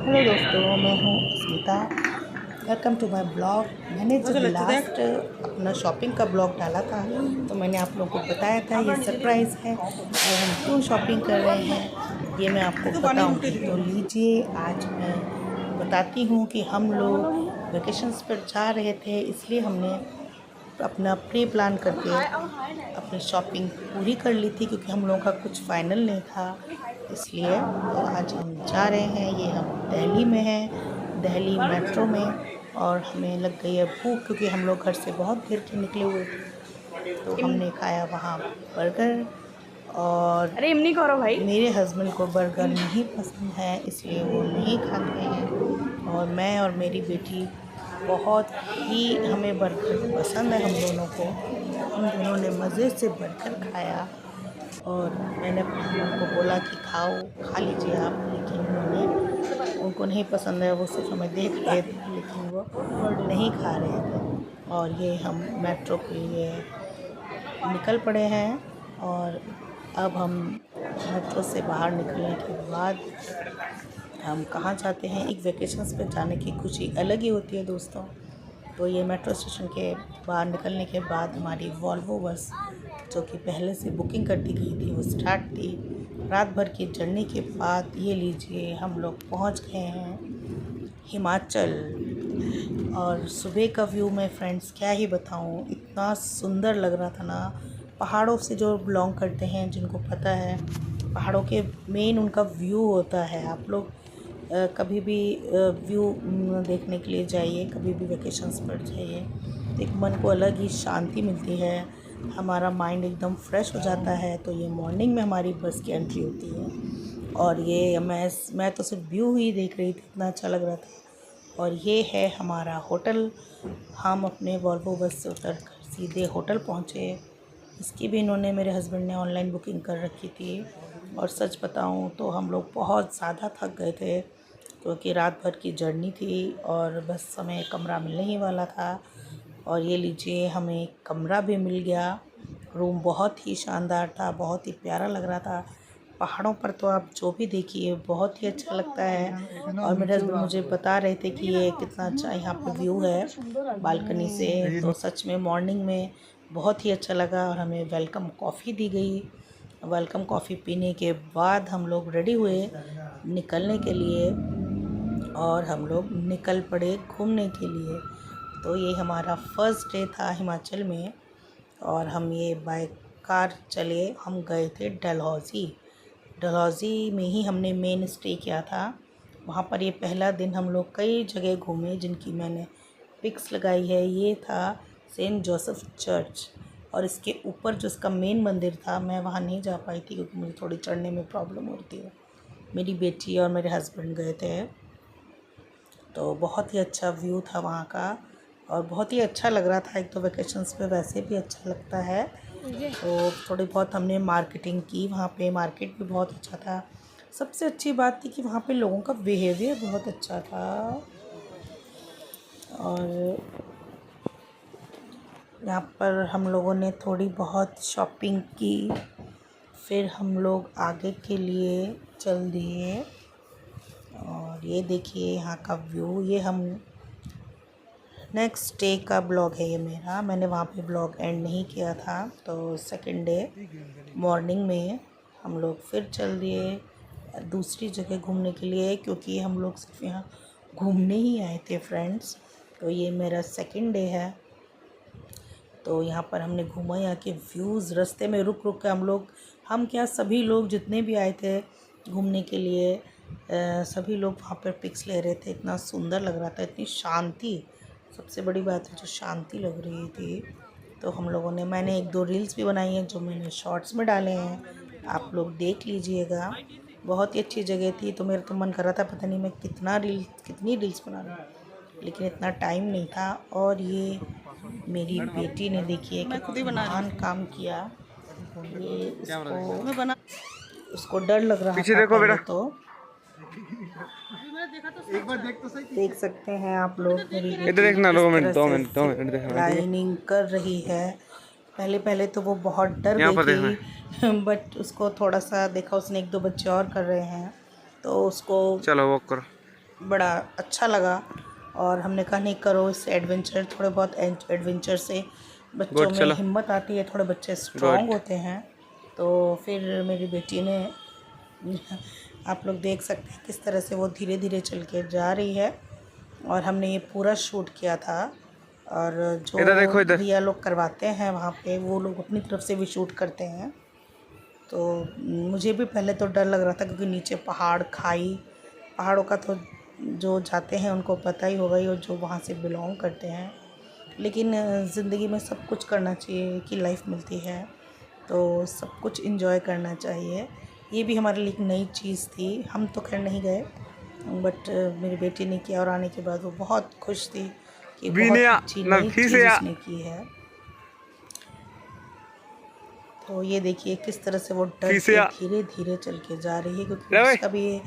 Hello दोस्तों, मैं हूँ Smita. Welcome to my blog. मैंने जब लास्ट अपना शॉपिंग का ब्लॉग डाला था तो मैंने आप लोगों को बताया था ये सरप्राइज़ है और हम क्यों शॉपिंग कर रहे हैं ये मैं आपको बताऊंगी। तो लीजिए, आज मैं बताती हूँ कि हम लोग वेकेशंस पर जा रहे थे, इसलिए हमने अपना प्री प्लान करके अपनी शॉपिंग पूरी कर ली थी, क्योंकि हम लोगों का कुछ फाइनल नहीं था इसलिए। तो आज हम जा रहे हैं, ये हम दिल्ली में हैं, दिल्ली मेट्रो में। और हमें लग गई है भूख, क्योंकि हम लोग घर से बहुत देर के निकले हुए थे। तो हमने खाया वहाँ बर्गर, और अरे इमनी करो भाई। मेरे हस्बैंड को बर्गर नहीं पसंद है इसलिए वो नहीं खाते हैं, और मैं और मेरी बेटी बहुत ही हमें बर्गर पसंद है हम दोनों को। हम दोनों ने मज़े से बर्गर खाया, और मैंने अपने उनको बोला कि खाओ, खा लीजिए आप, लेकिन उनको नहीं पसंद है। वो सिर्फ हमें देख रहे थे लेकिन वो नहीं खा रहे थे। और ये हम मेट्रो के लिए निकल पड़े हैं, और अब हम मेट्रो से बाहर निकलने के बाद हम कहाँ जाते हैं। एक वेकेशंस पे जाने की खुशी अलग ही होती है दोस्तों। तो ये मेट्रो स्टेशन के बाहर निकलने के बाद हमारी वॉल्वो बस, जो कि पहले से बुकिंग कर दी गई थी, वो स्टार्ट थी। रात भर की जर्नी के बाद ये लीजिए हम लोग पहुंच गए हैं हिमाचल। और सुबह का व्यू मैं फ्रेंड्स क्या ही बताऊं, इतना सुंदर लग रहा था ना। पहाड़ों से जो बिलोंग करते हैं, जिनको पता है, पहाड़ों के मेन उनका व्यू होता है। आप लोग कभी भी व्यू देखने के लिए जाइए, कभी भी वेकेशंस पर जाइए, तो एक मन को अलग ही शांति मिलती है, हमारा माइंड एकदम फ्रेश हो जाता है। तो ये मॉर्निंग में हमारी बस की एंट्री होती है, और ये मैं तो सिर्फ व्यू ही देख रही थी, इतना अच्छा लग रहा था। और ये है हमारा होटल। हम अपने वॉल्वो बस से उतर कर सीधे होटल पहुँचे। इसकी भी इन्होंने, मेरे हस्बैंड ने ऑनलाइन बुकिंग कर रखी थी। और सच बताऊं तो हम लोग बहुत ज़्यादा थक गए थे, क्योंकि रात भर की जर्नी थी और बस हमें कमरा मिलने ही वाला था। और ये लीजिए, हमें कमरा भी मिल गया। रूम बहुत ही शानदार था, बहुत ही प्यारा लग रहा था। पहाड़ों पर तो आप जो भी देखिए बहुत ही अच्छा लगता है। और मेरे हस्बैंड मुझे बता रहे थे कि ये कितना अच्छा यहाँ पे व्यू है बालकनी से। तो सच में मॉर्निंग में बहुत ही अच्छा लगा, और हमें वेलकम कॉफ़ी दी गई। वेलकम कॉफ़ी पीने के बाद हम लोग रेडी हुए निकलने के लिए, और हम लोग निकल पड़े घूमने के लिए। तो ये हमारा फर्स्ट डे था हिमाचल में, और हम ये बाय कार चले। हम गए थे डलहौज़ी। डलहौज़ी में ही हमने मेन स्टे किया था। वहाँ पर ये पहला दिन हम लोग कई जगह घूमे, जिनकी मैंने पिक्स लगाई है। ये था सेंट जोसेफ चर्च, और इसके ऊपर जो इसका मेन मंदिर था, मैं वहाँ नहीं जा पाई थी क्योंकि मुझे थोड़ी चढ़ने में प्रॉब्लम होती है। मेरी बेटी और मेरे हस्बैंड गए थे। तो बहुत ही अच्छा व्यू था वहाँ का, और बहुत ही अच्छा लग रहा था। एक तो वेकेशंस पे वैसे भी अच्छा लगता है। तो थोड़ी बहुत हमने मार्केटिंग की वहाँ पे, मार्केट भी बहुत अच्छा था। सबसे अच्छी बात थी कि वहाँ पे लोगों का बिहेवियर बहुत अच्छा था। और यहाँ पर हम लोगों ने थोड़ी बहुत शॉपिंग की, फिर हम लोग आगे के लिए चल दिए। और ये देखिए यहाँ का व्यू। ये हम नेक्स्ट डे का ब्लॉग है ये मेरा, मैंने वहाँ पे ब्लॉग एंड नहीं किया था। तो सेकंड डे मॉर्निंग में हम लोग फिर चल दिए दूसरी जगह घूमने के लिए, क्योंकि हम लोग सिर्फ यहाँ घूमने ही आए थे फ्रेंड्स। तो ये मेरा सेकंड डे है। तो यहाँ पर हमने घूमा, यहाँ के व्यूज़, रास्ते में रुक रुक के हम क्या, सभी लोग जितने भी आए थे घूमने के लिए, सभी लोग वहाँ पर पिक्स ले रहे थे। इतना सुंदर लग रहा था, इतनी शांति, सबसे बड़ी बात है जो शांति लग रही थी। तो हम लोगों ने, मैंने एक दो रील्स भी बनाई हैं जो मैंने शॉर्ट्स में डाले हैं, आप लोग देख लीजिएगा। बहुत ही अच्छी जगह थी। तो मेरा तो मन कर रहा था, पता नहीं मैं कितनी रील्स बना रहा हूँ, लेकिन इतना टाइम नहीं था। और ये मेरी बेटी ने, देखिए कितना महान काम किया। ये इसको उसको डर लग रहा था पहले तो। एक बार देख तो सही। देख सकते हैं आप लोग, मेरी इधर बेटी देखना, किस 2 मिनट तरह 2 से मिनट 2 मिनट देखना, ठीक है। लाइनिंग कर रही है। पहले पहले तो वो बहुत डर यहाँ गई पर देखना है। थी बट उसको थोड़ा सा देखा उसने, एक दो बच्चे और कर रहे हैं तो उसको चलो वॉक करो। बड़ा अच्छा लगा और हमने कहा नहीं करो इससे एडवेंचर, थोड़े बहुत एडवेंचर से थोड़े बहुत एडवेंचर से बच्चों में हिम्मत आती है, थोड़े बच्चे स्ट्रॉन्ग होते हैं। तो फिर मेरी बेटी ने आप लोग देख सकते हैं किस तरह से वो धीरे धीरे चल के जा रही है और हमने ये पूरा शूट किया था। और जो भैया लोग करवाते हैं वहाँ पे वो लोग अपनी तरफ से भी शूट करते हैं। तो मुझे भी पहले तो डर लग रहा था क्योंकि नीचे पहाड़, खाई, पहाड़ों का तो जो जाते हैं उनको पता ही होगा, और जो वहाँ से बिलोंग करते हैं। लेकिन ज़िंदगी में सब कुछ करना चाहिए कि लाइफ मिलती है तो सब कुछ एंजॉय करना चाहिए। ये भी हमारे लिए एक नई चीज़ थी। हम तो खैर नहीं गए बट मेरी बेटी ने किया और आने के बाद वो बहुत खुश थी कि बहुत अच्छी नई चीज़ उसने की है। तो ये देखिए किस तरह से वो डर के धीरे धीरे चल के जा रही है क्योंकि उसका भी ये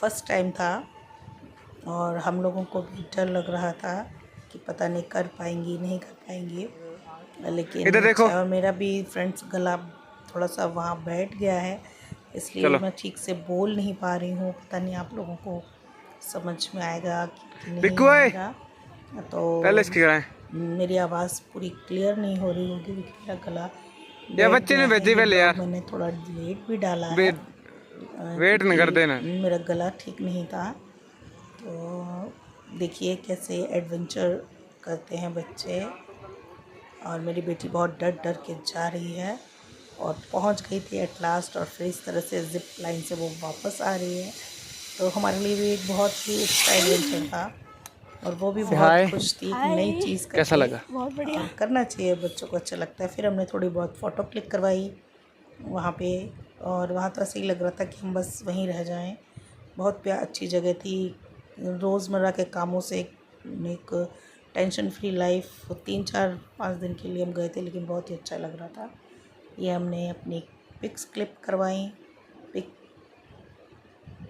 फर्स्ट टाइम था और हम लोगों को भी डर लग रहा था कि पता नहीं कर पाएंगी नहीं कर पाएंगी। लेकिन इधर देखो, और मेरा भी फ्रेंड्स गला थोड़ा सा वहाँ बैठ गया है इसलिए मैं ठीक से बोल नहीं पा रही हूँ। पता नहीं आप लोगों को समझ में आएगा कि नहीं आएगा। तो मेरी आवाज़ पूरी क्लियर नहीं हो रही होगी क्योंकि मेरा गला या बच्चे ने भेजी पहले यार। मैंने थोड़ा वेट भी डाला है, वेट न कर देना, मेरा गला ठीक नहीं था। तो देखिए कैसे एडवेंचर करते हैं बच्चे। और मेरी बेटी बहुत डर डर के जा रही है और पहुंच गई थी एट लास्ट। और फिर इस तरह से जिप लाइन से वो वापस आ रही है। तो हमारे लिए भी एक बहुत ही अच्छा एडवेंचर था और वो भी बहुत खुश थी कि नई चीज़ कैसा लगा। बहुत बढ़िया, करना चाहिए, बच्चों को अच्छा लगता है। फिर हमने थोड़ी बहुत फ़ोटो क्लिक करवाई वहाँ पे और वहाँ तो ऐसे ही लग रहा था कि हम बस वहीं रह जाएं। बहुत अच्छी जगह थी। रोज़मर्रा के कामों से एक टेंशन फ्री लाइफ 3-4-5 दिन के लिए हम गए थे लेकिन बहुत ही अच्छा लग रहा था। ये हमने अपनी पिक्स क्लिक करवाई। पिक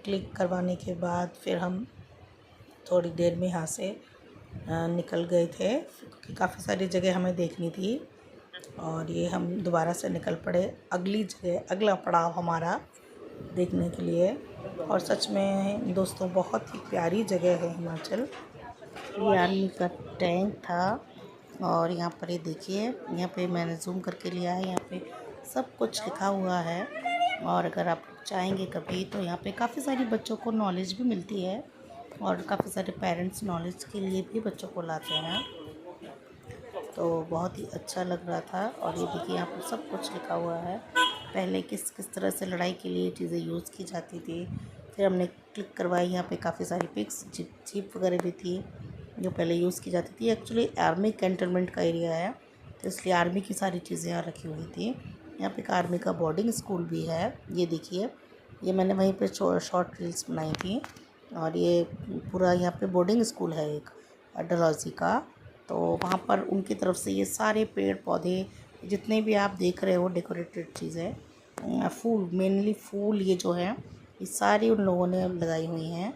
क्लिक करवाने के बाद फिर हम थोड़ी देर में यहाँ से निकल गए थे क्योंकि काफ़ी सारी जगह हमें देखनी थी। और ये हम दोबारा से निकल पड़े अगली जगह, अगला पड़ाव हमारा देखने के लिए। और सच में दोस्तों बहुत ही प्यारी जगह है हिमाचल। ये आर्मी का टैंक था और यहाँ पर ये देखिए, यहाँ पे मैंने जूम करके लिया है, यहाँ पे सब कुछ लिखा हुआ है। और अगर आप चाहेंगे कभी तो यहाँ पे काफ़ी सारी बच्चों को नॉलेज भी मिलती है और काफ़ी सारे पेरेंट्स नॉलेज के लिए भी बच्चों को लाते हैं। तो बहुत ही अच्छा लग रहा था। और ये देखिए यहाँ पर सब कुछ लिखा हुआ है, पहले किस किस तरह से लड़ाई के लिए चीज़ें यूज़ की जाती थी। फिर हमने क्लिक करवाई, यहाँ पे काफ़ी सारी पिक्स, जीप वगैरह भी थी जो पहले यूज़ की जाती थी। एक्चुअली आर्मी कैंटनमेंट का एरिया है तो इसलिए आर्मी की सारी चीज़ें यहाँ रखी हुई थी। यहाँ पे एक आर्मी का बोर्डिंग स्कूल भी है। ये देखिए, ये मैंने वहीं पे शॉर्ट रील्स बनाई थी। और ये पूरा यहाँ पे बोर्डिंग स्कूल है एक डलहौजी का। तो वहाँ पर उनकी तरफ से ये सारे पेड़ पौधे जितने भी आप देख रहे हो डेकोरेटेड चीज़ें, फूल, मेनली फूल ये जो है ये सारी उन लोगों ने लगाई हुई हैं,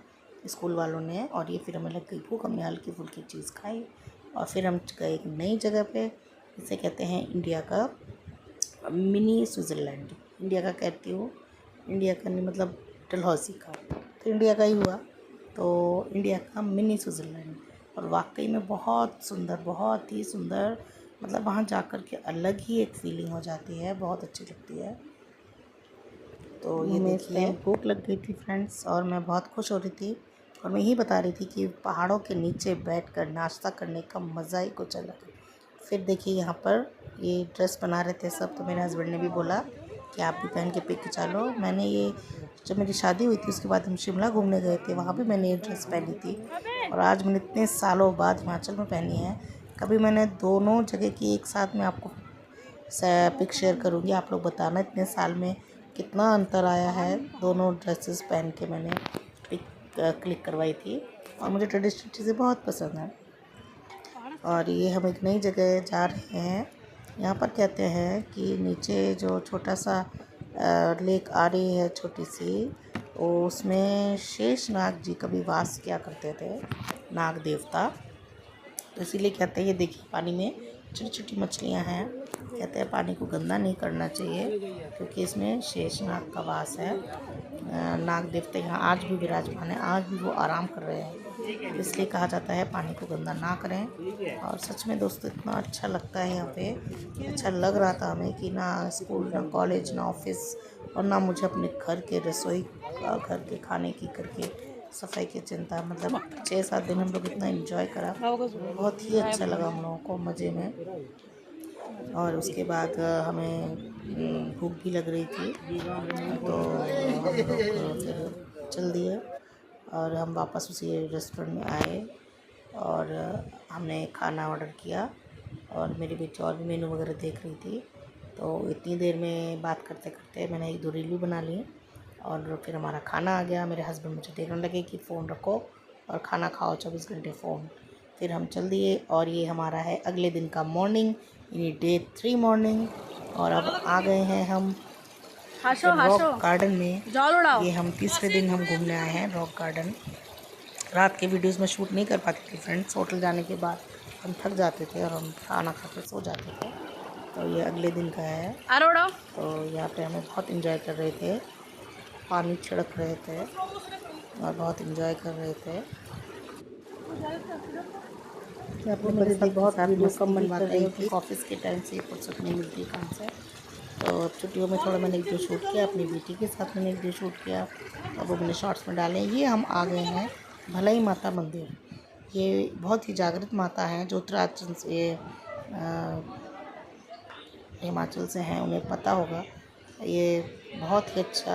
स्कूल वालों ने। और ये फिर हमें लग गई भूख, हमने हल्की फुल्की चीज़ खाई और फिर हम गए एक नई जगह पे। इसे कहते हैं इंडिया का मिनी स्विट्ज़रलैंड। इंडिया का कहती हूँ, इंडिया का नहीं मतलब डलहौजी का, तो इंडिया का ही हुआ। तो इंडिया का मिनी स्विट्ज़रलैंड। और वाकई में बहुत सुंदर, बहुत ही सुंदर। मतलब वहाँ जाकर के अलग ही एक फीलिंग हो जाती है, बहुत अच्छी लगती है। तो ये देखिए, भूख लग गई थी फ्रेंड्स और मैं बहुत खुश हो रही थी और मैं यही बता रही थी कि पहाड़ों के नीचे बैठकर नाश्ता करने का मज़ा ही कुछ अलग है। फिर देखिए यहाँ पर ये ड्रेस बना रहे थे सब, तो मेरे हस्बैंड ने भी बोला कि आप भी पहन के पिक खिंचा लो। मैंने ये, जब मेरी शादी हुई थी उसके बाद हम शिमला घूमने गए थे, वहाँ भी मैंने ये ड्रेस पहनी थी और आज मैंने इतने सालों बाद हिमाचल में पहनी है। कभी मैंने दोनों जगह की एक साथ में आपको पिक शेयर करूँगी, आप लोग बताना इतने साल में कितना अंतर आया है। दोनों ड्रेसेस पहन के मैंने पिक क्लिक करवाई थी और मुझे ट्रेडिशनल चीज़ें बहुत पसंद हैं। और ये हम एक नई जगह जा रहे हैं। यहाँ पर कहते हैं कि नीचे जो छोटा सा लेक आ रही है छोटी सी, उसमें शेषनाग जी कभी वास किया करते थे, नाग देवता। तो इसीलिए कहते हैं, ये देखिए पानी में छोटी छोटी मछलियाँ हैं कहते हैं पानी को गंदा नहीं करना चाहिए क्योंकि इसमें शेषनाग का वास है। नाग देवता यहाँ आज भी विराजमान है, आज भी वो आराम कर रहे हैं, इसलिए कहा जाता है पानी को गंदा ना करें। और सच में दोस्तों इतना अच्छा लगता है यहाँ पे, अच्छा लग रहा था हमें कि ना स्कूल ना कॉलेज ना ऑफिस और ना मुझे अपने घर के रसोई घर के खाने की करके सफाई की चिंता। मतलब 6-7 दिन हम लोग इतना एंजॉय करा, बहुत ही अच्छा लगा हम लोगों को मज़े में। और उसके बाद हमें भूख भी लग रही थी तो हम लोग फिर चल दिए और हम वापस उसी रेस्टोरेंट में आए और हमने खाना ऑर्डर किया। और मेरी बेटी और भी मेनू वगैरह देख रही थी, तो इतनी देर में बात करते करते मैंने 1-2 रील भी बना ली और फिर हमारा खाना आ गया। मेरे हस्बैंड मुझे देखने लगे कि फ़ोन रखो और खाना खाओ, 24 घंटे फ़ोन। फिर हम चल दिए और ये हमारा है अगले दिन का मॉर्निंग, ये डे 3 मॉर्निंग। और अब आ गए हैं हम रॉक गार्डन में। ये हम तीसरे दिन हम घूमने आए हैं रॉक गार्डन। रात के वीडियोस में शूट नहीं कर पाती थी फ्रेंड्स, होटल जाने के बाद हम थक जाते थे और हम खाना खा के सो जाते थे। तो ये अगले दिन का है। तो यहाँ पे हमें बहुत इंजॉय कर रहे थे, पानी छिड़क रहे थे और बहुत इंजॉय कर रहे थे। अपने मेरे साथ बहुत वीडियो कम बनवाते हैं क्योंकि ऑफिस के टाइम से फुर्सत नहीं मिलती काम से। तो छुट्टियों में थोड़ा मैंने 1-2 शूट किया, अपनी बेटी के साथ मैंने 1-2 शूट किया और वो मैंने शॉर्ट्स में डाले। ये हम आ गए हैं भलाई माता मंदिर। ये बहुत ही जागृत माता हैं जो उत्तराखंड से हिमाचल से हैं, उन्हें पता होगा। ये बहुत ही अच्छा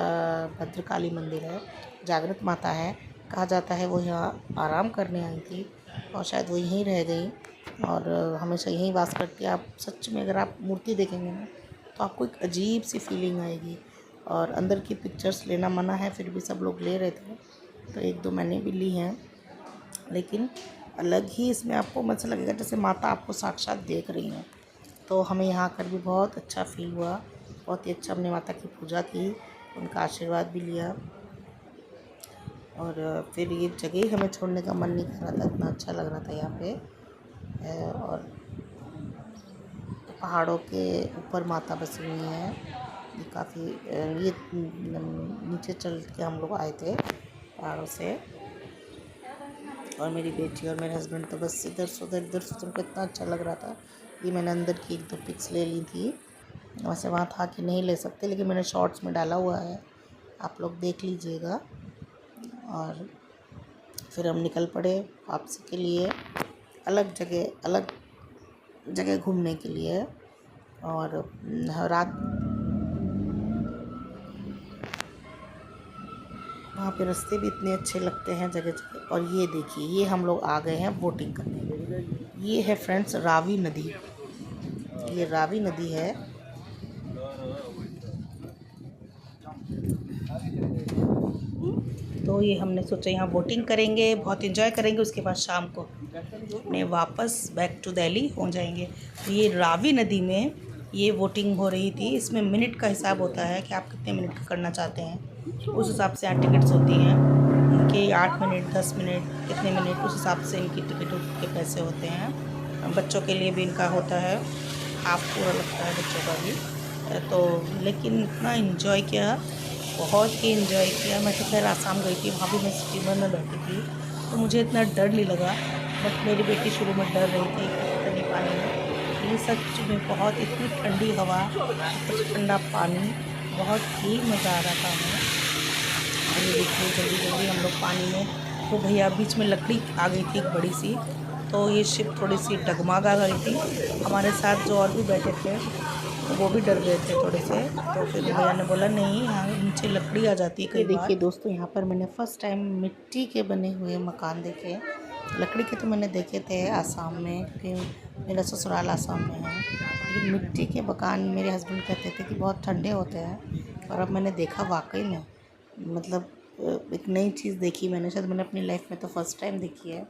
भद्रकाली मंदिर है, जागृत माता है। कहा जाता है वो यहाँ आराम करने आई थी और शायद वो यहीं रह गई और हमेशा यहीं वास करती है। आप सच में अगर आप मूर्ति देखेंगे ना तो आपको एक अजीब सी फीलिंग आएगी। और अंदर की पिक्चर्स लेना मना है, फिर भी सब लोग ले रहे थे तो 1-2 मैंने भी ली हैं। लेकिन अलग ही इसमें आपको ऐसा लगेगा जैसे माता आपको साक्षात देख रही हैं। तो हमें यहाँ आकर भी बहुत अच्छा फील हुआ, बहुत ही अच्छा। हमने माता की पूजा की, उनका आशीर्वाद भी लिया और फिर ये जगह ही हमें छोड़ने का मन नहीं कर रहा था, इतना अच्छा लग रहा था यहाँ पे। और पहाड़ों के ऊपर माता बसी हुई है, ये काफ़ी ये नीचे चल के हम लोग आए थे पहाड़ों से। और मेरी बेटी और मेरे हस्बैंड तो बस इधर से उधर को इतना अच्छा लग रहा था। ये मैंने अंदर की 1-2 पिक्स ले ली थी, वैसे वहाँ था कि नहीं ले सकते लेकिन मैंने शॉर्ट्स में डाला हुआ है, आप लोग देख लीजिएगा। और फिर हम निकल पड़े वापसी के लिए अलग जगह घूमने के लिए। और रात वहाँ पे रास्ते भी इतने अच्छे लगते हैं जगह जगह। और ये देखिए, ये हम लोग आ गए हैं बोटिंग करने। ये है फ्रेंड्स रावी नदी, ये रावी नदी है। तो ये हमने सोचा यहाँ बोटिंग करेंगे, बहुत एंजॉय करेंगे, उसके बाद शाम को अपने वापस बैक टू दिल्ली हो जाएंगे। तो ये रावी नदी में ये बोटिंग हो रही थी। इसमें मिनट का हिसाब होता है कि आप कितने मिनट का करना चाहते हैं, उस हिसाब से यहाँ टिकट्स होती हैं इनके। 8 मिनट 10 मिनट कितने मिनट उस हिसाब से इनकी टिकट के पैसे होते हैं। बच्चों के लिए भी इनका होता है, हाफ पूरा लगता है बच्चों का भी। तो लेकिन इतना इन्जॉय किया, बहुत ही इन्जॉय किया। मैं तो खैर आसाम गई थी, वहाँ भी मैं स्टीमर में बैठी थी तो मुझे इतना डर नहीं लगा, बट मेरी बेटी शुरू में डर रही थी कि पानी में। ये सच में बहुत इतनी ठंडी हवा, ठंडा पानी, बहुत ही मज़ा आ रहा था हमें। और ये देखिए जल्दी जल्दी हम लोग पानी में। तो भैया बीच में लकड़ी आ गई थी एक बड़ी सी, तो ये शिप थोड़ी सी डगमगा गई थी। हमारे साथ जो और भी बैठे थे वो भी डर गए थे थोड़े से। तो फिर भैया ने बोला नहीं, यहाँ नीचे लकड़ी आ जाती है कई बार। देखिए दोस्तों, यहाँ पर मैंने फ़र्स्ट टाइम मिट्टी के बने हुए मकान देखे। लकड़ी के तो मैंने देखे थे आसाम में, क्योंकि मेरा ससुराल आसाम में है, लेकिन मिट्टी के मकान मेरे हस्बैंड कहते थे कि बहुत ठंडे होते हैं। और अब मैंने देखा वाकई में, मतलब एक नई चीज़ देखी मैंने, शायद मैंने अपनी लाइफ में तो फ़र्स्ट टाइम देखी है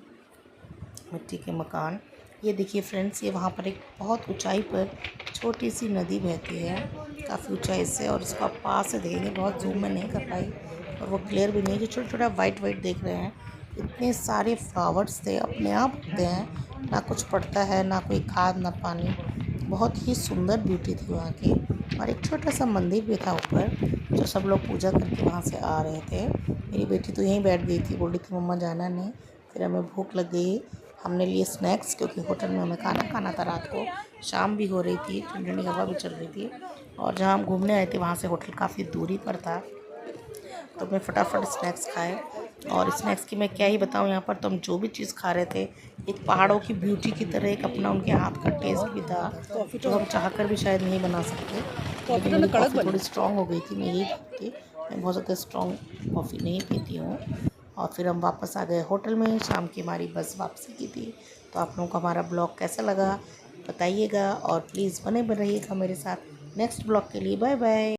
मिट्टी के मकान। ये देखिए फ्रेंड्स, ये वहाँ पर एक बहुत ऊंचाई पर छोटी सी नदी बहती है, काफ़ी ऊंचाई से। और इसको आप पास से देखेंगे, बहुत जूम में नहीं कर पाई और वो क्लियर भी नहीं। जो छोटा छोटा वाइट देख रहे हैं, इतने सारे फ्लावर्स थे, अपने आप उगते हैं, ना कुछ पड़ता है, ना कोई खाद ना पानी। बहुत ही सुंदर ब्यूटी थी वहाँ की। और एक छोटा सा मंदिर भी था ऊपर, जो सब लोग पूजा करके वहाँ से आ रहे थे। मेरी बेटी तो यहीं बैठ गई थी, बोल रही थी मम्मा जाना नहीं। फिर हमें भूख लग गई, हमने लिए स्नैक्स, क्योंकि होटल में हमें खाना खाना था रात को। शाम भी हो रही थी, ठंडी ठंडी हवा भी चल रही थी। और जहाँ हम घूमने आए थे वहाँ से होटल काफ़ी दूरी पर था, तो मैं फटाफट स्नैक्स खाए। और स्नैक्स की मैं क्या ही बताऊँ, यहाँ पर तो हम जो भी चीज़ खा रहे थे, एक पहाड़ों की ब्यूटी की तरह एक अपना उनके हाथ का टेस्ट भी था, जो हम चाह कर भी शायद नहीं बना सकते। लेकिन मेरी कॉफ़ी थोड़ी स्ट्रॉन्ग हो गई थी, मैं यही थी, मैं बहुत ज़्यादा स्ट्रॉन्ग कॉफ़ी नहीं पीती हूँ। और फिर हम वापस आ गए होटल में, शाम की हमारी बस वापसी की थी। तो आप लोगों को हमारा ब्लॉग कैसा लगा बताइएगा, और प्लीज़ बने रहिएगा मेरे साथ नेक्स्ट ब्लॉग के लिए। Bye bye.